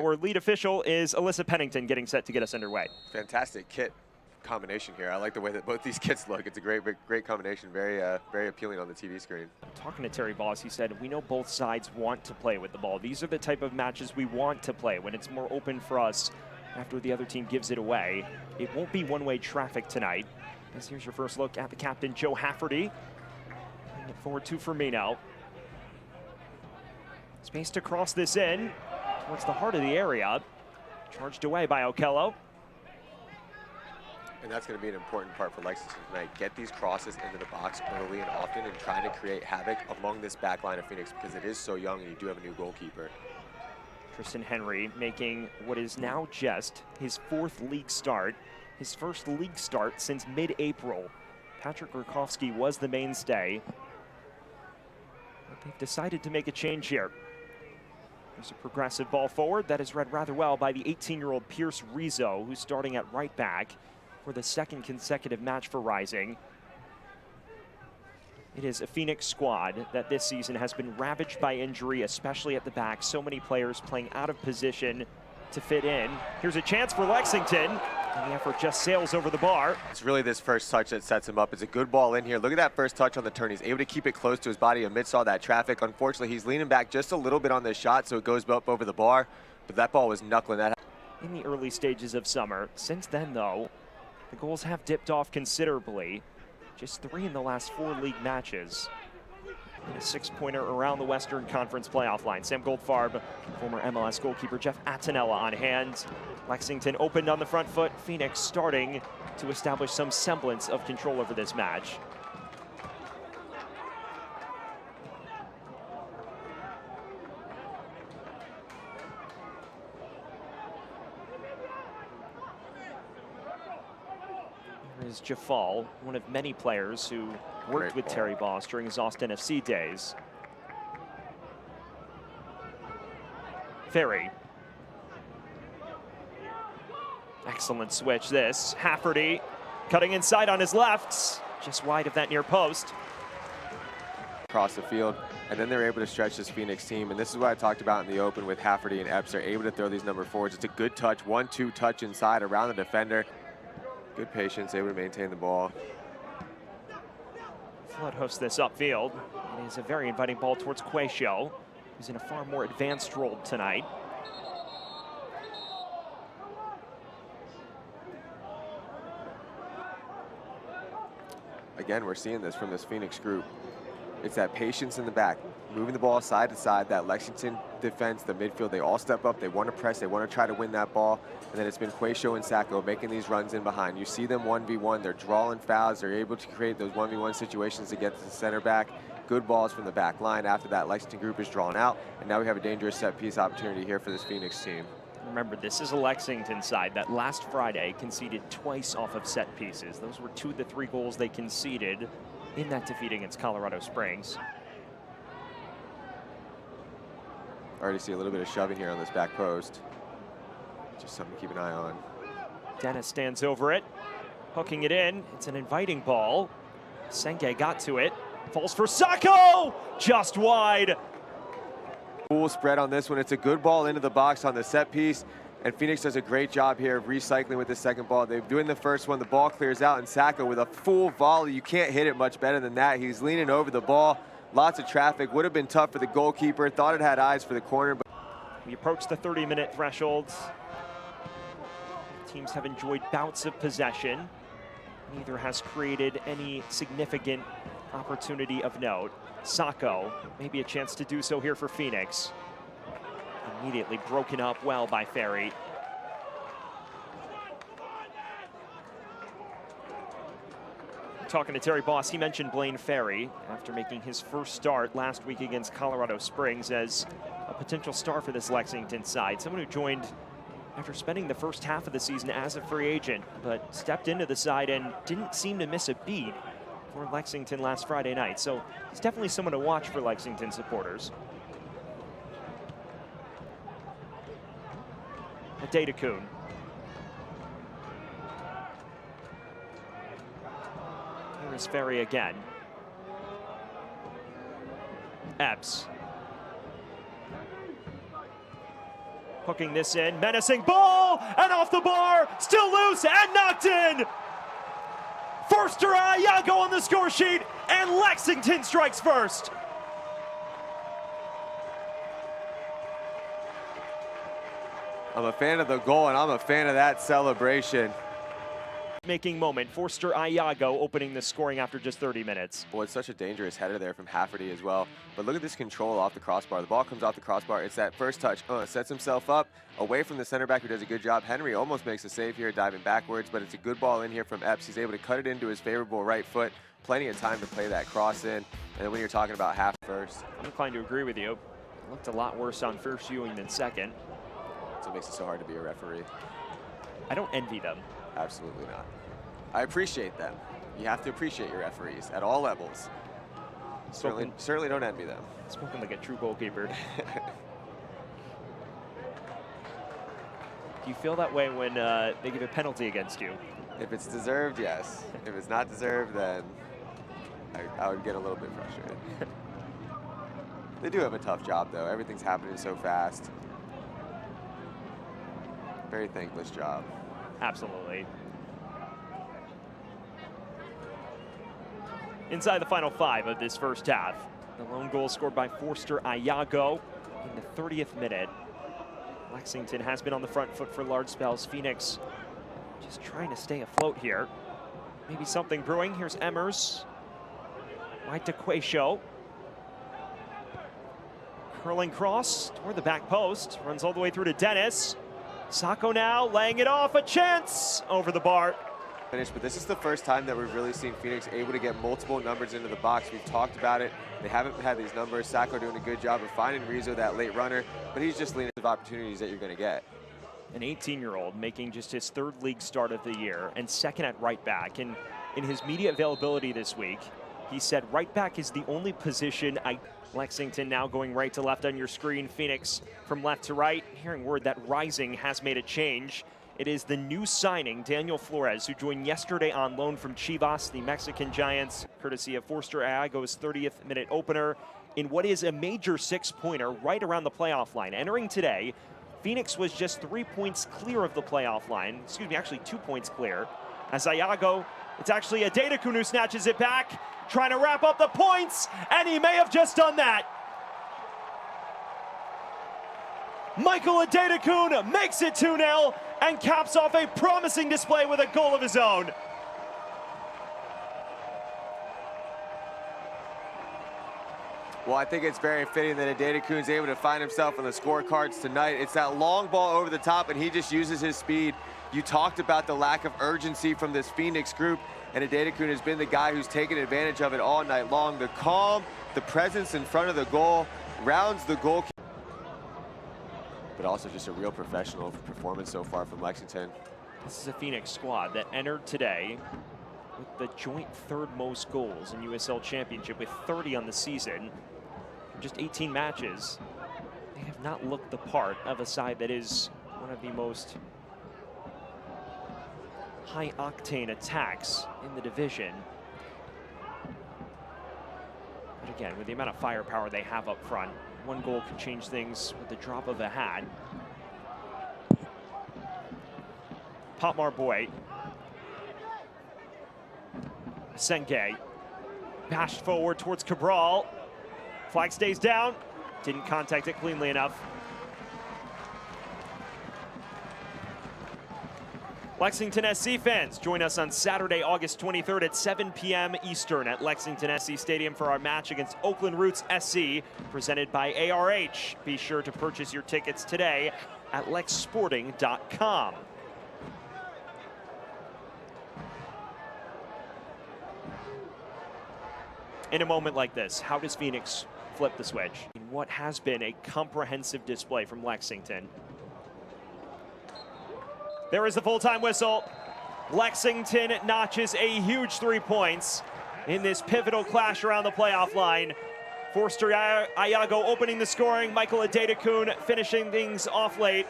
Our lead official is Alyssa Pennington getting set to get us underway. Fantastic kit combination here. I like the way that both these kits look. It's a great combination. Very appealing on the TV screen. Talking to Terry Boss, he said, we know both sides want to play with the ball. These are the type of matches we want to play when it's more open for us after the other team gives it away. It won't be one-way traffic tonight. As here's your first look at the captain, Joe Hafferty. Bring it forward to Firmino. Space to cross this in towards the heart of the area. Charged away by Okello. And that's going to be an important part for Lexington tonight. Get these crosses into the box early and often and trying to create havoc among this back line of Phoenix because it is so young and you do have a new goalkeeper. Tristan Henry making what is now just his fourth league start. His first league start since mid-April. Patrick Gorkowski was the mainstay. But they've decided to make a change here. There's a progressive ball forward that is read rather well by the 18-year-old Pierce Rizzo, who's starting at right back for the second consecutive match for Rising. It is a Phoenix squad that this season has been ravaged by injury, especially at the back. So many players playing out of position to fit in. Here's a chance for Lexington, and the effort just sails over the bar. It's really this first touch that sets him up. It's a good ball in here. Look at that first touch on the turn. He's able to keep it close to his body amidst all that traffic. Unfortunately, he's leaning back just a little bit on this shot, so it goes up over the bar, but that ball was knuckling that. In the early stages of summer. Since then, though, the goals have dipped off considerably. Just 3 in the last 4 league matches. And a 6-pointer around the Western Conference playoff line. Sam Goldfarb, former MLS goalkeeper Jeff Attinella on hand. Lexington opened on the front foot. Phoenix starting to establish some semblance of control over this match. Is Jafal, one of many players who worked with Terry Boss during his Austin FC days. Ferry. Excellent switch this. Hafferty cutting inside on his left, just wide of that near post. Across the field, and then they're able to stretch this Phoenix team, and this is what I talked about in the open with Hafferty and Epps. They're able to throw these number forwards. It's a good touch, 1-2 touch inside around the defender. Good patience, able to maintain the ball. Flood hosts this upfield. It is a very inviting ball towards Quacio, who's in a far more advanced role tonight. Again, we're seeing this from this Phoenix group. It's that patience in the back, moving the ball side to side. That Lexington defense, the midfield, they all step up. They want to press. They want to try to win that ball. And then it's been Quacio and Sacco making these runs in behind. You see them 1v1. They're drawing fouls. They're able to create those 1v1 situations to get to the center back. Good balls from the back line. After that, Lexington group is drawn out. And now we have a dangerous set piece opportunity here for this Phoenix team. Remember, this is a Lexington side that last Friday conceded twice off of set pieces. Those were 2 of the 3 goals they conceded in that defeat against Colorado Springs. Already see a little bit of shoving here on this back post. Just something to keep an eye on. Dennis stands over it, hooking it in. It's an inviting ball. Senge got to it. Falls for Sacco! Just wide. Full spread on this one. It's a good ball into the box on the set piece. And Phoenix does a great job here of recycling with the second ball. They're doing the first one. The ball clears out, and Sacco with a full volley. You can't hit it much better than that. He's leaning over the ball. Lots of traffic. Would have been tough for the goalkeeper. Thought it had eyes for the corner. But we approach the 30-minute threshold. Teams have enjoyed bouts of possession. Neither has created any significant opportunity of note. Sacco, maybe a chance to do so here for Phoenix. Immediately broken up well by Ferry. Talking to Terry Boss, he mentioned Blaine Ferry after making his first start last week against Colorado Springs as a potential star for this Lexington side. Someone who joined after spending the first half of the season as a free agent, but stepped into the side and didn't seem to miss a beat for Lexington last Friday night. So he's definitely someone to watch for Lexington supporters. Adedekun. Here is Ferry again. Epps. hooking this in, menacing ball, and off the bar, still loose and knocked in. Forster Ayago on the score sheet, and Lexington strikes first. I'm a fan of the goal, and I'm a fan of that celebration. Making moment, Forster Ayago opening the scoring after just 30 minutes. Boy, it's such a dangerous header there from Hafferty as well. But look at this control off the crossbar. The ball comes off the crossbar. It's that first touch. Sets himself up away from the center back who does a good job. Henry almost makes a save here, diving backwards, but it's a good ball in here from Epps. He's able to cut it into his favorable right foot. Plenty of time to play that cross in. And then when you're talking about half first. I'm inclined to agree with you. It looked a lot worse on first viewing than second. That's what makes it so hard to be a referee. I don't envy them. Absolutely not. I appreciate them. You have to appreciate your referees at all levels. Certainly don't envy them. Spoken like a true goalkeeper. Do you feel that way when they give a penalty against you? If it's deserved, yes. If it's not deserved, then I would get a little bit frustrated. They do have a tough job, though. Everything's happening so fast. Very thankless job. Absolutely. Inside the final 5 of this first half. The lone goal scored by Forster Ayago in the 30th minute. Lexington has been on the front foot for large spells. Phoenix just trying to stay afloat here. Maybe something brewing. Here's Emmers. Right to Quayshow. Curling cross toward the back post. Runs all the way through to Dennis. Sacco now laying it off. A chance over the bar. But this is the first time that we've really seen Phoenix able to get multiple numbers into the box. We've talked about it. They haven't had these numbers. Sacco doing a good job of finding Rizzo, that late runner, but he's just leaning to opportunities that you're going to get. An 18-year-old making just his 3rd league start of the year and 2nd at right back. And in his media availability this week, he said right back is the only position Lexington now going right to left on your screen. Phoenix from left to right. Hearing word that Rising has made a change. It is the new signing, Daniel Flores, who joined yesterday on loan from Chivas, the Mexican Giants, courtesy of Forster Ayago's 30th minute opener in what is a major 6-pointer right around the playoff line. Entering today, Phoenix was just 3 points clear of the playoff line. Excuse me, actually 2 points clear. As Ayago, it's actually Adedekun who snatches it back, trying to wrap up the points, and he may have just done that. Michael Adedekun makes it 2-0 and caps off a promising display with a goal of his own. Well, I think it's very fitting that Adedekun's able to find himself on the scorecards tonight. It's that long ball over the top, and he just uses his speed. You talked about the lack of urgency from this Phoenix group, and Adedekun has been the guy who's taken advantage of it all night long. The calm, the presence in front of the goal, rounds the goal. But also just a real professional performance so far from Lexington. This is a Phoenix squad that entered today with the joint 3rd most goals in USL Championship with 30 on the season. In just 18 matches, they have not looked the part of a side that is one of the most high-octane attacks in the division. But again, with the amount of firepower they have up front, one goal could change things with the drop of a hat. Potmar Boy. Senge. Bashed forward towards Cabral. Flag stays down. Didn't contact it cleanly enough. Lexington SC fans, join us on Saturday, August 23rd at 7 p.m. Eastern at Lexington SC Stadium for our match against Oakland Roots SC, presented by ARH. Be sure to purchase your tickets today at lexsporting.com. In a moment like this, how does Phoenix flip the switch? In what has been a comprehensive display from Lexington. There is the full-time whistle. Lexington notches a huge 3 points in this pivotal clash around the playoff line. Forster Ayago opening the scoring. Michael Adedekun finishing things off late.